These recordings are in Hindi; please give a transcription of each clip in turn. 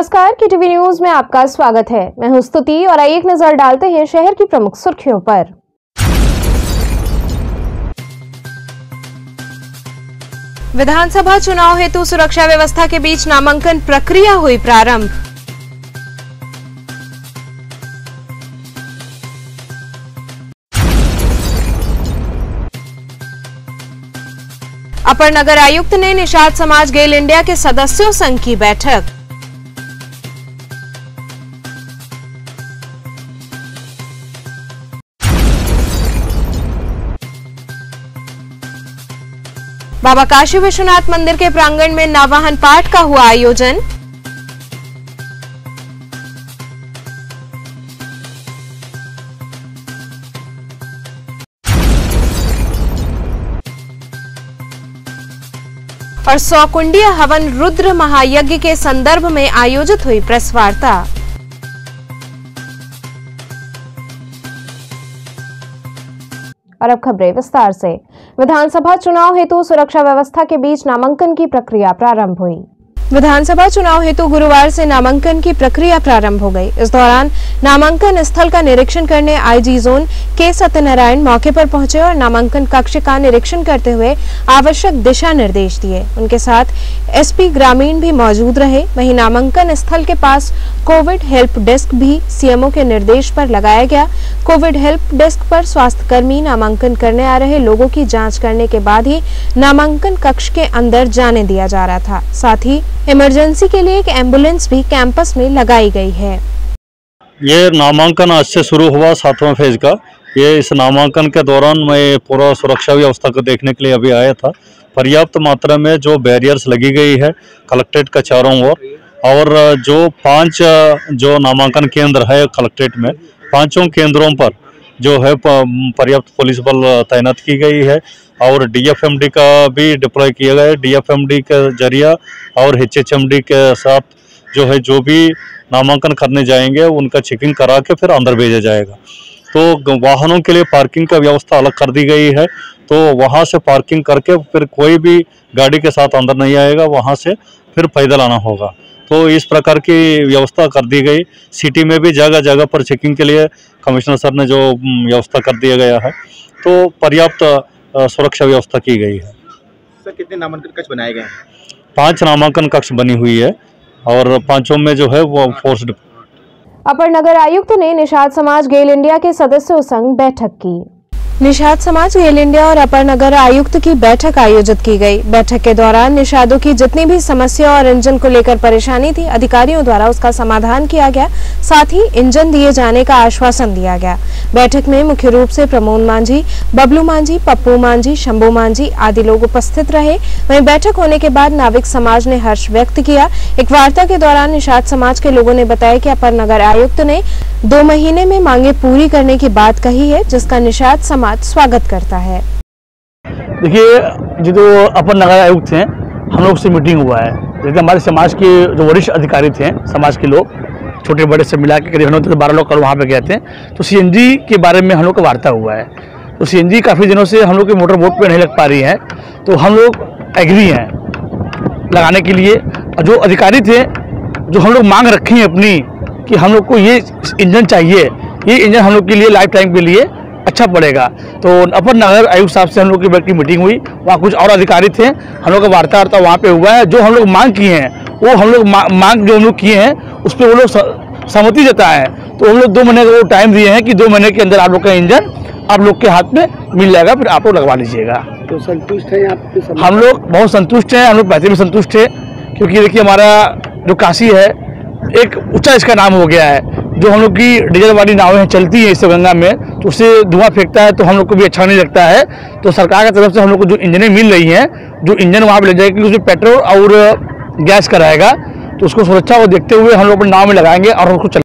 नमस्कार, KTV न्यूज में आपका स्वागत है। मैं हूं स्तुति और आइए एक नजर डालते हैं शहर की प्रमुख सुर्खियों पर। विधानसभा चुनाव हेतु सुरक्षा व्यवस्था के बीच नामांकन प्रक्रिया हुई प्रारंभ। अपर नगर आयुक्त ने निषाद समाज गेल इंडिया के सदस्यों संघ की बैठक। बाबा काशी विश्वनाथ मंदिर के प्रांगण में नवाहन पाठ का हुआ आयोजन। और 100 कुंडीय हवन रुद्र महायज्ञ के संदर्भ में आयोजित हुई प्रेस वार्ता। और अब खबरें विस्तार से। विधानसभा चुनाव हेतु सुरक्षा व्यवस्था के बीच नामांकन की प्रक्रिया प्रारंभ हुई। विधानसभा चुनाव हेतु गुरुवार से नामांकन की प्रक्रिया प्रारंभ हो गई। इस दौरान नामांकन स्थल का निरीक्षण करने आईजी जोन के सत्यनारायण मौके पर पहुंचे और नामांकन कक्ष का निरीक्षण करते हुए आवश्यक दिशा निर्देश दिए। उनके साथ एसपी ग्रामीण भी मौजूद रहे। वहीं नामांकन स्थल के पास कोविड हेल्प डेस्क भी सीएमओ के निर्देश पर लगाया गया। कोविड हेल्प डेस्क पर स्वास्थ्यकर्मी नामांकन करने आ रहे लोगों की जाँच करने के बाद ही नामांकन कक्ष के अंदर जाने दिया जा रहा था। साथ ही इमरजेंसी के लिए एक एम्बुलेंस भी कैंपस में लगाई गई है। ये नामांकन आज से शुरू हुआ 7वां फेज का। ये इस नामांकन के दौरान मैं पूरा सुरक्षा व्यवस्था को देखने के लिए अभी आया था। पर्याप्त मात्रा में जो बैरियर्स लगी गई है कलेक्ट्रेट का चारों ओर, और जो 5 जो नामांकन केंद्र है कलेक्ट्रेट में, 5 केंद्रों पर जो है पर्याप्त पुलिस बल तैनात की गई है और डीएफएमडी का भी डिप्लॉय किया गया है। डीएफएमडी के जरिया और एचएचएमडी के साथ जो है जो भी नामांकन करने जाएंगे उनका चेकिंग करा के फिर अंदर भेजा जाएगा। तो वाहनों के लिए पार्किंग का व्यवस्था अलग कर दी गई है, तो वहां से पार्किंग करके फिर कोई भी गाड़ी के साथ अंदर नहीं आएगा, वहां से फिर पैदल आना होगा। तो इस प्रकार की व्यवस्था कर दी गई। सिटी में भी जगह जगह पर चेकिंग के लिए कमिश्नर सर ने जो व्यवस्था कर दिया गया है, तो पर्याप्त सुरक्षा व्यवस्था की गई है। सर, कितने नामांकन कक्ष बनाए गए हैं? 5 नामांकन कक्ष बनी हुई है और 5 में जो है वो फोर्स्ड। अपर नगर आयुक्त ने निषाद समाज गेल इंडिया के सदस्यों संग बैठक की। निषाद समाज गेल इंडिया और अपर नगर आयुक्त की बैठक आयोजित की गई। बैठक के दौरान निषादों की जितनी भी समस्या और इंजन को लेकर परेशानी थी, अधिकारियों द्वारा उसका समाधान किया गया। साथ ही इंजन दिए जाने का आश्वासन दिया गया। बैठक में मुख्य रूप से प्रमोद मांझी, बबलू मांझी, पप्पू मांझी, शंभू मांझी आदि लोग उपस्थित रहे। वहीं बैठक होने के बाद नाविक समाज ने हर्ष व्यक्त किया। एक वार्ता के दौरान निषाद समाज के लोगों ने बताया कि अपर नगर आयुक्त ने 2 महीने में मांगे पूरी करने की बात कही है, जिसका निषाद समाज स्वागत करता है। देखिए, जो अपर नगर आयुक्त हैं, हम लोग से मीटिंग हुआ है। जैसे हमारे समाज के जो वरिष्ठ अधिकारी थे, समाज के लोग छोटे बड़े से मिला के करीब 12 लोग कल वहाँ पे गए थे। तो सीएनजी के बारे में हम लोग का वार्ता हुआ है। तो सीएनजी काफ़ी दिनों से हम लोग के मोटर बोट पे नहीं लग पा रही है, तो हम लोग एग्री हैं लगाने के लिए। जो अधिकारी थे, जो हम लोग मांग रखे हैं अपनी कि हम लोग को ये इंजन चाहिए, ये इंजन हम लोग के लिए लाइफ टाइम के लिए अच्छा पड़ेगा। तो अपर नगर आयुक्त साहब से हम लोग की मीटिंग हुई। वहाँ कुछ और अधिकारी थे, हम लोग का वार्ता वहाँ पे हुआ है। जो हम लोग मांग किए हैं, वो हम लोग मांग जो हम लोग किए हैं उस पर वो लोग सहमति जताए हैं। तो हम लोग 2 महीने का वो टाइम दिए हैं कि 2 महीने के अंदर आप लोग का इंजन आप लोग के हाथ में मिल जाएगा, फिर आप लोग लगवा लीजिएगा। तो संतुष्ट है आप? हम लोग बहुत संतुष्ट हैं। हम लोग पहले भी संतुष्ट थे, क्योंकि देखिए हमारा जो काशी है एक ऊंचा इसका नाम हो गया है। जो हम लोग की डीजल वाली नावें चलती हैं इस गंगा में, तो उससे धुआं फेंकता है, तो हम लोग को भी अच्छा नहीं लगता है। तो सरकार की तरफ से हम लोग को जो इंजनें मिल रही हैं, जो इंजन वहाँ पे ले जाएगी, उसमें पेट्रोल और गैस कराएगा, तो उसको सुरक्षा को देखते हुए हम लोग अपने नाव में लगाएंगे और उसको चल।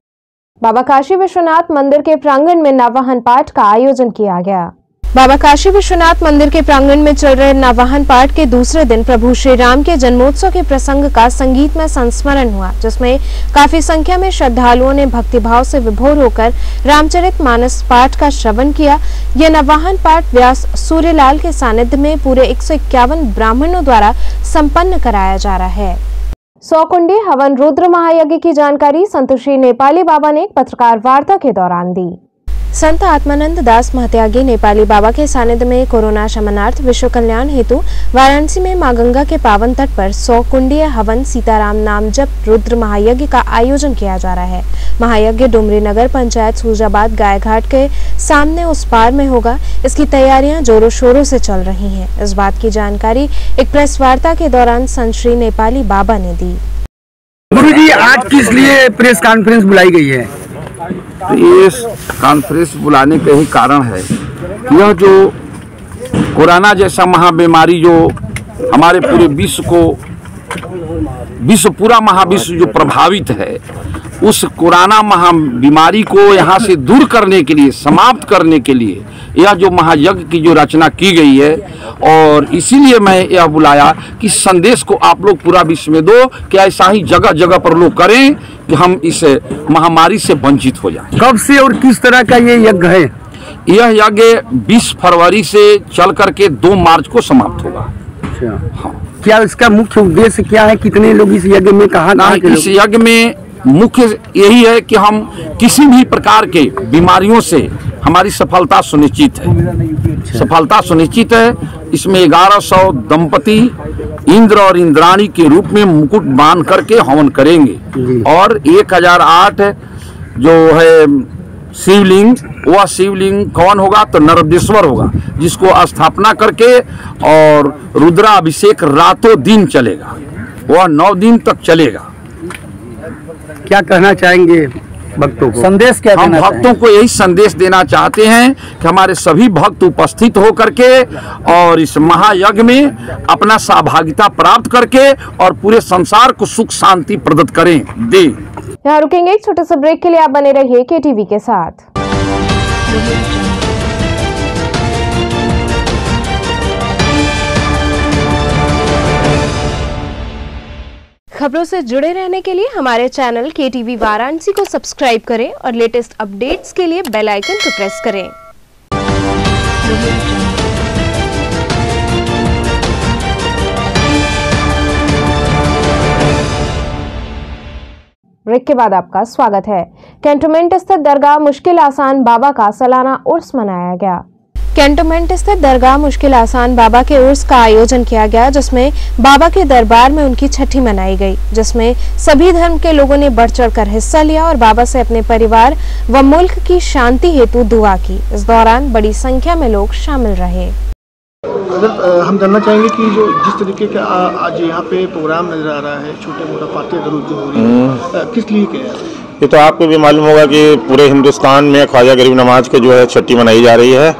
बाबा काशी विश्वनाथ मंदिर के प्रांगण में नवाहन पाठ का आयोजन किया गया। बाबा काशी विश्वनाथ मंदिर के प्रांगण में चल रहे नवाहन पाठ के दूसरे दिन प्रभु श्री राम के जन्मोत्सव के प्रसंग का संगीतमय संस्मरण हुआ, जिसमें काफी संख्या में श्रद्धालुओं ने भक्तिभाव से विभोर होकर रामचरितमानस पाठ का श्रवण किया। यह नवाहन पाठ व्यास सूर्यलाल के सानिध्य में पूरे 151 ब्राह्मणों द्वारा संपन्न कराया जा रहा है। 100 कुंडी हवन रुद्र महायज्ञ की जानकारी संत श्री नेपाली बाबा ने एक पत्रकार वार्ता के दौरान दी। संत आत्मानंद दास महत्यागी नेपाली बाबा के सानिध्य में कोरोना शमनार्थ विश्व कल्याण हेतु वाराणसी में मां गंगा के पावन तट पर 100 कुंडीय हवन सीताराम नाम जप रुद्र महायज्ञ का आयोजन किया जा रहा है। महायज्ञ डुमरी नगर पंचायत सूजाबाद गायघाट के सामने उस पार में होगा। इसकी तैयारियां जोरों शोरों से चल रही हैं। इस बात की जानकारी एक प्रेस वार्ता के दौरान संत श्री नेपाली बाबा ने दी। गुरुजी, आज किस लिए प्रेस कॉन्फ्रेंस बुलाई गई है? तो ये कॉन्फ्रेंस बुलाने का ही कारण है, यह जो कोरोना जैसा महाबीमारी जो हमारे पूरे पूरा महाविश्व जो प्रभावित है, उस कोरोना महाबीमारी को यहाँ से दूर करने के लिए, समाप्त करने के लिए यह जो महायज्ञ की जो रचना की गई है, और इसीलिए मैं यह बुलाया कि संदेश को आप लोग पूरा विश्व में दो कि ऐसा ही जगह जगह पर लोग करें कि हम इस महामारी से वंचित हो जाएं। कब से और किस तरह का ये यज्ञ है? यह यज्ञ 20 फरवरी से चल करके 2 मार्च को समाप्त होगा। अच्छा, हाँ। क्या इसका मुख्य उद्देश्य क्या है? कितने लोग इस यज्ञ में कहाँ के इस यज्ञ में मुख्य यही है कि हम किसी भी प्रकार के बीमारियों से हमारी सफलता सुनिश्चित है। सफलता सुनिश्चित है। इसमें 1100 दंपति इंद्र और इंद्राणी के रूप में मुकुट बांध करके हवन करेंगे, और 1008 जो है शिवलिंग, वह शिवलिंग कौन होगा? तो नर्मदेश्वर होगा, जिसको स्थापना करके और रुद्राभिषेक रातों दिन चलेगा, वह 9 दिन तक चलेगा। क्या कहना चाहेंगे भक्तों को? संदेश क्या हम भक्तों को यही संदेश देना चाहते हैं कि हमारे सभी भक्त उपस्थित हो करके और इस महायज्ञ में अपना सहभागिता प्राप्त करके और पूरे संसार को सुख शांति प्रदत्त करें। यहाँ रुकेंगे एक छोटे से ब्रेक के लिए। आप बने रहिए KTV के साथ। खबरों से जुड़े रहने के लिए हमारे चैनल KTV वाराणसी को सब्सक्राइब करें और लेटेस्ट अपडेट्स के लिए बेल आइकन को प्रेस करें। ब्रेक के बाद आपका स्वागत है। कैंटोनमेंट स्थित दरगाह मुश्किल आसान बाबा का सालाना उर्स मनाया गया। कैंटोनमेंट स्थित दरगाह मुश्किल आसान बाबा के उर्स का आयोजन किया गया, जिसमें बाबा के दरबार में उनकी छठी मनाई गई, जिसमें सभी धर्म के लोगों ने बढ़ चढ़कर हिस्सा लिया और बाबा से अपने परिवार व मुल्क की शांति हेतु दुआ की। इस दौरान बड़ी संख्या में लोग शामिल रहे। हम जानना चाहेंगे कि जो जिस तरीके का आज यहाँ पे प्रोग्राम नजर आ रहा है, छोटे मोटा फातिहा दरूद जो हो रही है, किस लिए क्या है? ये तो आपको भी मालूम होगा कि पूरे हिंदुस्तान में ख्वाजा गरीब नवाज के जो है छठी मनाई जा रही है,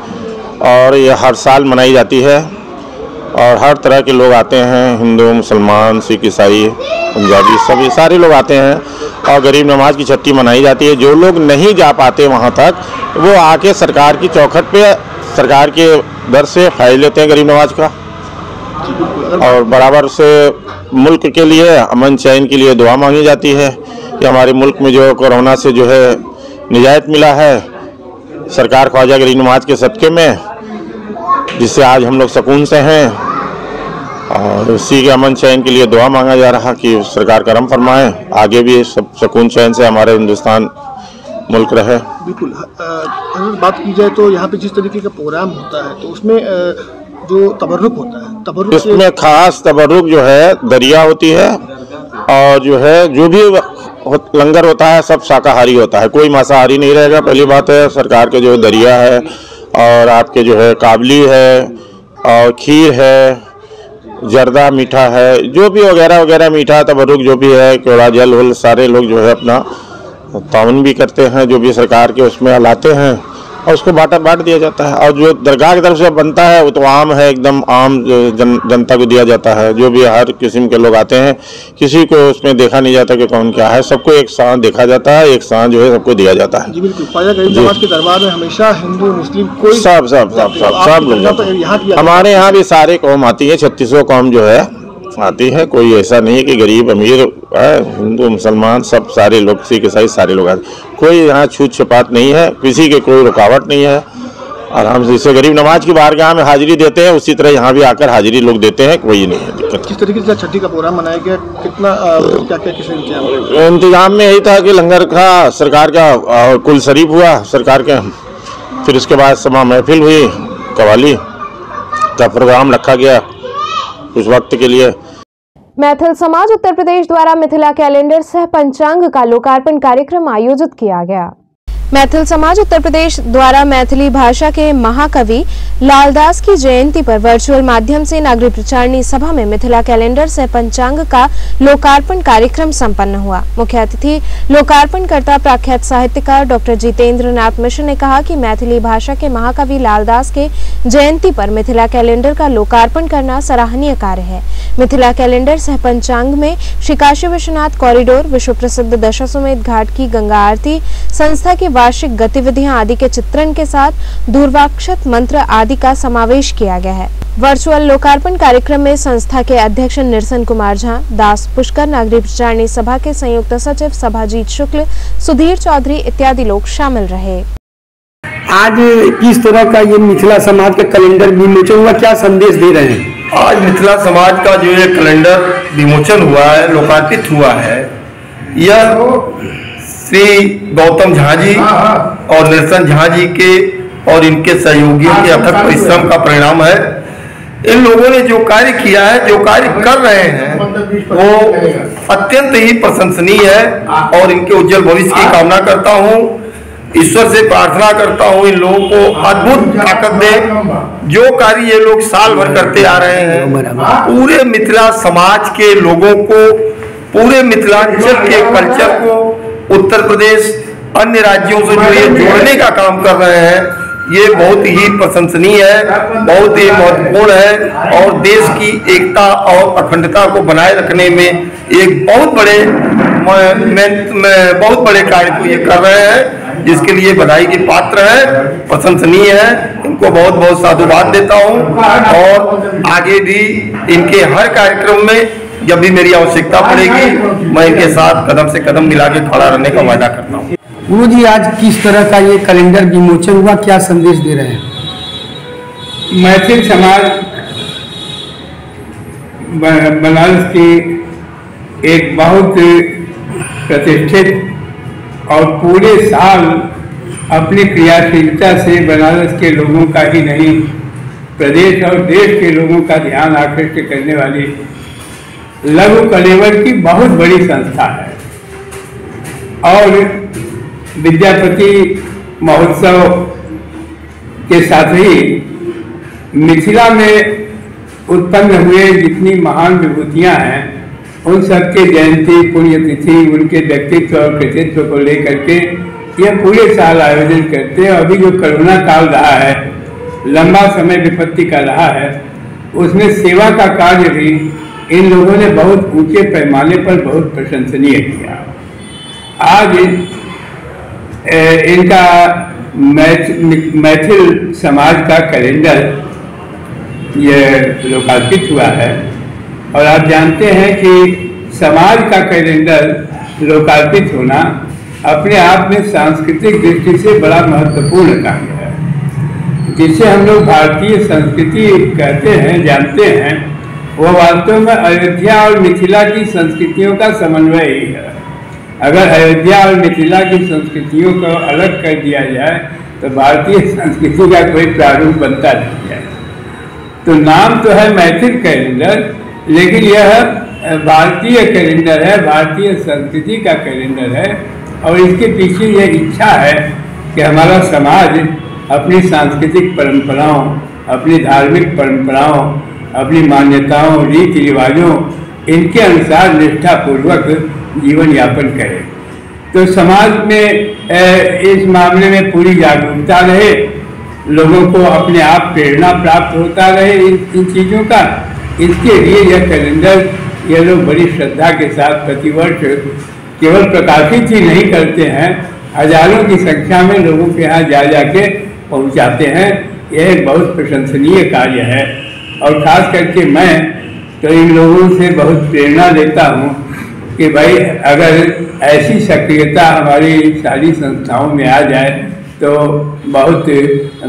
और ये हर साल मनाई जाती है, और हर तरह के लोग आते हैं, हिंदू, मुसलमान, सिख, ईसाई, पंजाबी, सभी सारे लोग आते हैं और गरीब नवाज की छठी मनाई जाती है। जो लोग नहीं जा पाते वहाँ तक, वो आके सरकार की चौखट पे सरकार के दर से फायदा लेते हैं गरीब नवाज का, और बराबर से मुल्क के लिए अमन चैन के लिए दुआ मांगी जाती है कि हमारे मुल्क में जो कोरोना से जो है निजात मिला है सरकार ख्वाजा गरीब नवाज के सदक़े में, जिससे आज हम लोग सुकून से हैं, और उसी के अमन चैन के लिए दुआ मांगा जा रहा कि सरकार करम फरमाए, आगे भी सब सुकून चैन से हमारे हिंदुस्तान मुल्क रहे। बिल्कुल। अगर बात की जाए तो यहाँ पे जिस तरीके का प्रोग्राम होता है, तो उसमें जो तबर्रुक होता है, तबर्रुक इसमें खास तबर्रुक जो है दरिया होती है, और जो है जो भी लंगर होता है सब शाकाहारी होता है, कोई मांसाहारी नहीं रहेगा। पहली बात है सरकार के जो दरिया है, और आपके जो है काबली है, और खीर है, जर्दा मीठा है, जो भी वगैरह वगैरह मीठा तबर्रुक जो भी है, केवड़ा जल वल सारे लोग जो है अपना ताउन भी करते हैं, जो भी सरकार के उसमें लाते हैं, और उसको बांट दिया जाता है। और जो दरगाह की तरफ से बनता है वो तो आम है, एकदम आम जनता को दिया जाता है। जो भी हर किस्म के लोग आते हैं, किसी को उसमें देखा नहीं जाता कि कौन क्या है, सबको एक साथ देखा जाता है, एक साथ जो है सबको दिया जाता है। जी बिल्कुल। ख्वाजा गरीब नवाज के दरबार में हमेशा हिंदू मुस्लिम कोई सब लोग, हमारे यहाँ भी सारे कौम आती है, 3600 कौम जो है आती है। कोई ऐसा नहीं है कि गरीब अमीर है, हिंदू मुसलमान सब सारे लोग, सिख ईसाई सारे लोग आते। कोई यहाँ छूत छपात नहीं है, किसी के कोई रुकावट नहीं है, आराम से। जैसे गरीब नमाज की बारगाह में हाजिरी देते हैं उसी तरह यहाँ भी आकर हाजिरी लोग देते हैं, कोई नहीं है दिक्कत। किस तरीके से छठी का प्रोग्राम मनाया गया, कितना क्या क्या किस इंतजाम में यही था कि लंगर का सरकार का और कुल शरीफ हुआ सरकार के, फिर उसके बाद समा महफिल हुई, कवाली का प्रोग्राम रखा गया उस वक्त के लिए। मैथिल समाज उत्तर प्रदेश द्वारा मिथिला कैलेंडर सह पंचांग का लोकार्पण कार्यक्रम आयोजित किया गया। मैथिल समाज उत्तर प्रदेश द्वारा मैथिली भाषा के महाकवि लालदास की जयंती पर वर्चुअल माध्यम से नागरिक प्रचारणी सभा में मिथिला कैलेंडर सह पंचांग का लोकार्पण कार्यक्रम संपन्न हुआ। मुख्य अतिथि लोकार्पणकर्ता प्रख्यात साहित्यकार डॉक्टर जितेंद्र नाथ मिश्र ने कहा कि मैथिली भाषा के महाकवि लालदास के जयंती पर मिथिला कैलेंडर का लोकार्पण करना सराहनीय कार्य है। मिथिला कैलेंडर सह पंचांग में श्री काशी विश्वनाथ कॉरिडोर, विश्व प्रसिद्ध दशाश्वमेध घाट की गंगा आरती, संस्था की वार्षिक गतिविधियां आदि के चित्रण के साथ दूर्वाक्षत मंत्र आदि का समावेश किया गया है। वर्चुअल लोकार्पण कार्यक्रम में संस्था के अध्यक्ष निरसन कुमार झा, दास पुष्कर, नागरिक प्रचारणी सभा के संयुक्त सचिव सभाजीत शुक्ल, सुधीर चौधरी इत्यादि लोग शामिल रहे। आज किस तरह का ये मिथिला समाज का कैलेंडर विमोचन हुआ, क्या संदेश दे रहे हैं? आज मिथिला समाज का जो ये कैलेंडर विमोचन हुआ है, लोकार्पित हुआ है, यह श्री गौतम झा जी और निरसन झा जी के और इनके सहयोगियों के अथक परिश्रम का परिणाम है। इन लोगों ने जो कार्य किया है, जो कार्य कर रहे हैं, वो अत्यंत ही प्रशंसनीय है और इनके उज्जवल भविष्य की कामना करता हूँ। ईश्वर से प्रार्थना करता हूँ इन लोगों को अद्भुत ताकत दे। जो कार्य ये लोग साल भर करते आ रहे हैं, पूरे मिथिला समाज के लोगों को, पूरे मिथिलांचल के कल्चर को उत्तर प्रदेश अन्य राज्यों से जोड़ने का काम कर रहे हैं, ये बहुत ही प्रशंसनीय है, बहुत ही महत्वपूर्ण है और देश की एकता और अखंडता को बनाए रखने में एक बहुत बड़े कार्य को ये कर रहे हैं, जिसके लिए बधाई के पात्र है, प्रशंसनीय है। इनको बहुत बहुत साधुवाद देता हूँ और आगे भी इनके हर कार्यक्रम में जब भी मेरी आवश्यकता पड़ेगी, मैं इनके साथ कदम से कदम मिला के खड़ा रहने का वादा करता हूँ। गुरु जी, आज किस तरह का ये कैलेंडर विमोचन हुआ, क्या संदेश दे रहे हैं? मैथिल समाज बनारस की एक बहुत प्रतिष्ठित और पूरे साल अपनी क्रियाशीलता से बनारस के लोगों का ही नहीं, प्रदेश और देश के लोगों का ध्यान आकर्षित करने वाली लघु कलेवर की बहुत बड़ी संस्था है। और विद्यापति महोत्सव के साथ ही मिथिला में उत्पन्न हुए जितनी महान विभूतियां हैं, उन सबके जयंती, पुण्यतिथि, उनके व्यक्तित्व और कृतित्व को लेकर के यह पूरे साल आयोजन करते हैं। अभी जो कोरोना काल रहा है, लंबा समय विपत्ति का रहा है, उसमें सेवा का कार्य भी इन लोगों ने बहुत ऊंचे पैमाने पर बहुत प्रशंसनीय किया। आज इनका मैथिल समाज का कैलेंडर ये लोकार्पित हुआ है और आप जानते हैं कि समाज का कैलेंडर लोकार्पित होना अपने आप में सांस्कृतिक दृष्टि से बड़ा महत्वपूर्ण कार्य है, जिसे हम लोग भारतीय संस्कृति कहते हैं, जानते हैं। वह वास्तव में अयोध्या और मिथिला की संस्कृतियों का समन्वय ही है। अगर अयोध्या और मिथिला की संस्कृतियों को अलग कर दिया जाए तो भारतीय संस्कृति का कोई प्रारूप बनता नहीं है। तो नाम तो है मैथिल कैलेंडर, लेकिन यह भारतीय कैलेंडर है, भारतीय संस्कृति का कैलेंडर है और इसके पीछे यह इच्छा है कि हमारा समाज अपनी सांस्कृतिक परंपराओं, अपनी धार्मिक परंपराओं, अपनी मान्यताओं, रीति रिवाजों, इनके अनुसार निष्ठापूर्वक जीवन यापन करे। तो समाज में इस मामले में पूरी जागरूकता रहे, लोगों को अपने आप प्रेरणा प्राप्त होता रहे इन चीज़ों का। इसके लिए यह कैलेंडर ये लोग बड़ी श्रद्धा के साथ प्रतिवर्ष केवल प्रकाशित ही नहीं करते हैं, हजारों की संख्या में लोगों के यहाँ जा जाके पहुँचाते हैं। यह एक बहुत प्रशंसनीय कार्य है और ख़ास करके मैं तो इन लोगों से बहुत प्रेरणा लेता हूँ कि भाई अगर ऐसी सक्रियता हमारी सारी संस्थाओं में आ जाए तो बहुत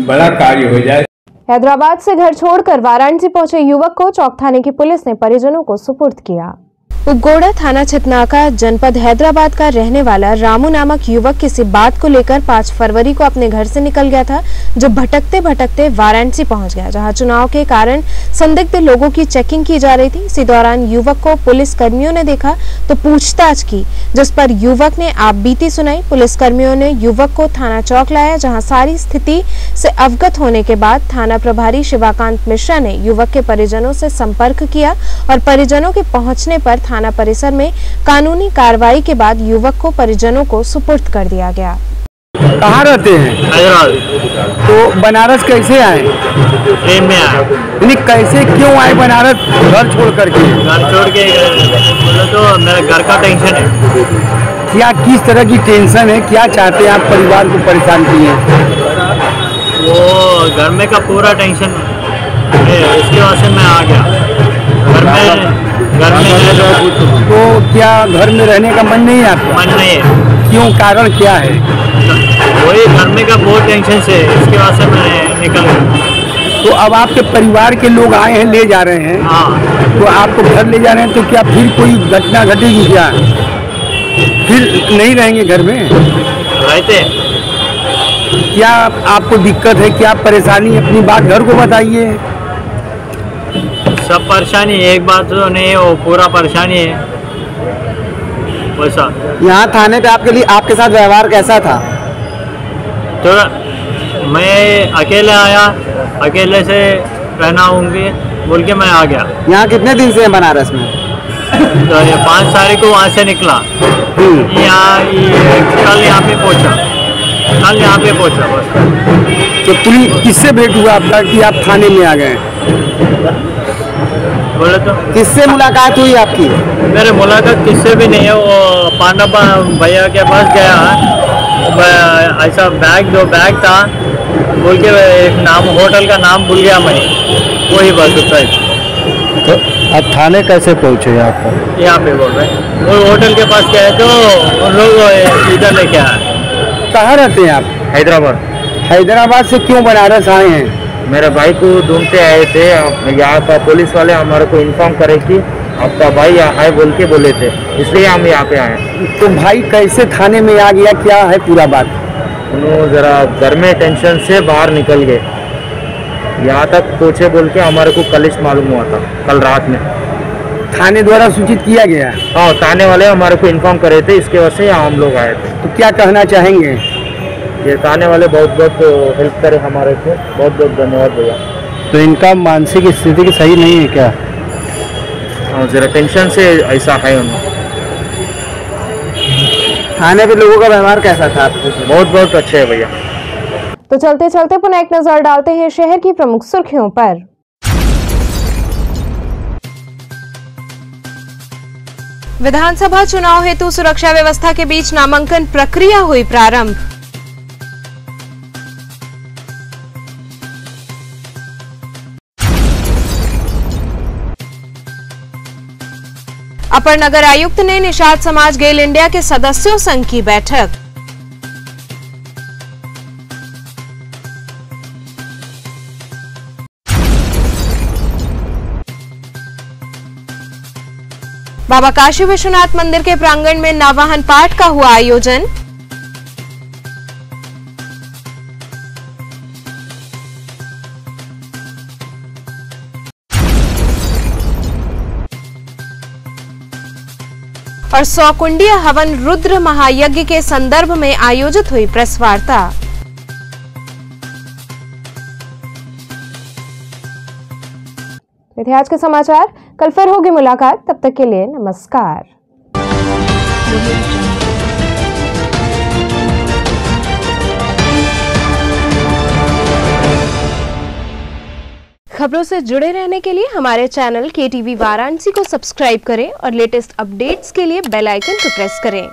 बड़ा कार्य हो जाए। हैदराबाद से घर छोड़कर वाराणसी पहुंचे युवक को चौक थाने की पुलिस ने परिजनों को सुपुर्द किया। उगोड़ा थाना छितनाका जनपद हैदराबाद का रहने वाला रामू नामक युवक किसी बात को लेकर 5 फरवरी को अपने घर से निकल गया था, जो भटकते भटकते वाराणसी पहुंच गया, जहां चुनाव के कारण संदिग्ध लोगों की चेकिंग की जा रही थी। इसी दौरान युवक को पुलिस कर्मियों ने देखा तो पूछताछ की, जिस पर युवक ने आपबीती सुनाई। पुलिस कर्मियों ने युवक को थाना चौक लाया, जहाँ सारी स्थिति से अवगत होने के बाद थाना प्रभारी शिवाकांत मिश्रा ने युवक के परिजनों से संपर्क किया और परिजनों के पहुंचने पर थाना परिसर में कानूनी कार्रवाई के बाद युवक को परिजनों को सुपुर्द कर दिया गया। कहाँ रहते हैं? हैदराबाद। तो बनारस कैसे आए? ट्रेन में आए। यानी कैसे क्यों आए बनारस घर छोड़ करके? घर छोड़ के बोले तो मेरा घर का टेंशन है। क्या किस तरह की टेंशन है? क्या चाहते हैं आप परिवार को परेशान किए? वो घर में का पूरा टेंशन है, इसके वजह से मैं आ गया। घर में तो क्या घर में रहने का मन नहीं है आपका? मन नहीं है। क्यों, कारण क्या है? वही घर में का बहुत टेंशन से, इसके वजह से मैं निकल गया। तो अब आपके परिवार के लोग आए हैं, ले जा रहे हैं। हाँ। तो आपको घर ले जा रहे हैं, तो क्या फिर कोई घटना घटेगी क्या? फिर नहीं रहेंगे घर में? रहते। क्या आपको दिक्कत है? क्या परेशानी? अपनी बात घर को बताइए। सब परेशानी, एक बात तो नहीं है, वो पूरा परेशानी है वैसा। यहाँ थाने पे आपके लिए आपके साथ व्यवहार कैसा था? तो मैं अकेले आया, अकेले से रहना होंगे बोल के मैं आ गया। यहाँ कितने दिन से हैं बनारस में? तो ये 5 तारीख को वहाँ से निकला, यहाँ कल यहाँ पे पहुँचा, कल यहाँ पे पहुँचा बस। तो पुलिस किससे भेंट हुआ आपका कि आप थाने में आ गए? बोले तो किससे मुलाकात हुई आपकी? मेरे मुलाकात किससे भी नहीं है। वो पांडव भैया के पास गया, ऐसा दो बैग था बोल के, एक नाम होटल का नाम भूल गया मैं, वही बात होता है। तो अब थाने कैसे पहुँचे यहाँ पर? यहाँ पे बोल रहे हैं, वो होटल के पास गए तो उन लोग इधर लेके आए। कहाँ रहते हैं आप? हैदराबाद। हैदराबाद से क्यों बनारस आए हैं? मेरे भाई को ढूंढते आए थे। यहाँ का पुलिस वाले हमारे को इन्फॉर्म करे कि आपका भाई यहाँ है बोल के बोले थे, इसलिए हम यहाँ पे आए। तो भाई कैसे थाने में आ गया, क्या है पूरा बात? उन्होंने जरा घर में टेंशन से बाहर निकल गए, यहाँ तक पहुँचे बोल के हमारे को कलिश मालूम हुआ था कल रात में। थाने द्वारा सूचित किया गया? हाँ, थाने वाले हमारे को इन्फॉर्म करे थे, इसके वजह से यहाँ हम लोग आए थे। तो क्या कहना चाहेंगे? ये थाने वाले बहुत बहुत हेल्प करे हमारे को, बहुत बहुत धन्यवाद भैया। तो इनका मानसिक स्थिति सही नहीं है क्या? हाँ, जरा टेंशन से ऐसा है उन्हें। थाने पे लोगों का व्यवहार कैसा था? बहुत बहुत अच्छा है भैया। तो चलते चलते पुनः एक नजर डालते हैं शहर की प्रमुख सुर्खियों पर। विधानसभा चुनाव हेतु सुरक्षा व्यवस्था के बीच नामांकन प्रक्रिया हुई प्रारंभ। अपर नगर आयुक्त ने निषाद समाज गेल इंडिया के सदस्यों संघ की बैठक। बाबा काशी विश्वनाथ मंदिर के प्रांगण में नववाहन पाठ का हुआ आयोजन। और 100 कुंडीय हवन रुद्र महायज्ञ के संदर्भ में आयोजित हुई प्रेस वार्ता। ये थे आज के समाचार, कल फिर होगी मुलाकात, तब तक के लिए नमस्कार। खबरों से जुड़े रहने के लिए हमारे चैनल KTV वाराणसी को सब्सक्राइब करें और लेटेस्ट अपडेट्स के लिए बेल आइकन को प्रेस करें।